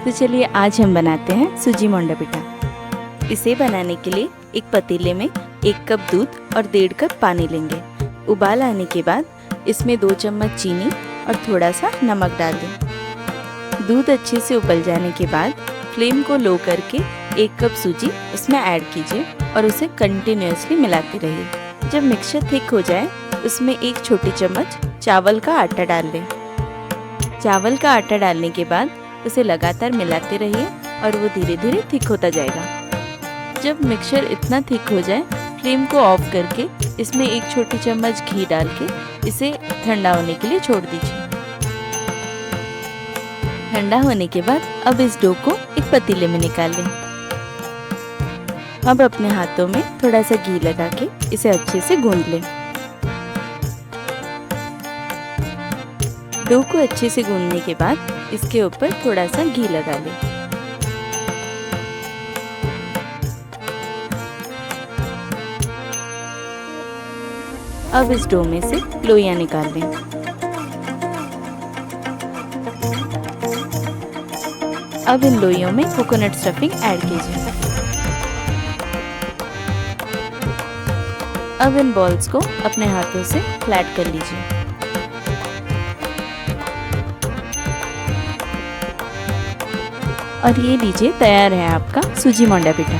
तो चलिए आज हम बनाते हैं सूजी मोंडा पिठा। इसे बनाने के लिए एक पतीले में 1 कप दूध और 1.5 कप पानी लेंगे। उबाल आने के बाद इसमें 2 चम्मच चीनी और थोड़ा सा नमक डाल दें। दूध अच्छे से उबल जाने के बाद फ्लेम को लो करके 1 कप सूजी इसमें ऐड कीजिए और उसे कंटिन्यूसली मिलाते रहिए। जब मिक्सचर थिक हो जाए उसमें 1 छोटी चम्मच चावल का आटा डाल दें। चावल का आटा डालने के बाद उसे लगातार मिलाते रहिए और वो धीरे धीरे थिक होता जाएगा। जब मिक्सचर इतना थिक हो जाए फ्लेम को ऑफ करके इसमें 1 छोटी चम्मच घी डाल के इसे ठंडा होने के लिए छोड़ दीजिए। ठंडा होने के बाद अब इस डो को एक पतीले में निकाल लें। अब अपने हाथों में थोड़ा सा घी लगा के इसे अच्छे से गूंद लें। डो को अच्छे से गूंदने के बाद इसके ऊपर थोड़ा सा घी लगा लें। अब इस डो में से लोइयां निकाल लें। अब इन लोइयों में कोकोनट स्टफिंग ऐड कीजिए। अब इन बॉल्स को अपने हाथों से फ्लैट कर लीजिए। और ये लीजिए, तैयार है आपका सूजी मोंडा पिठा।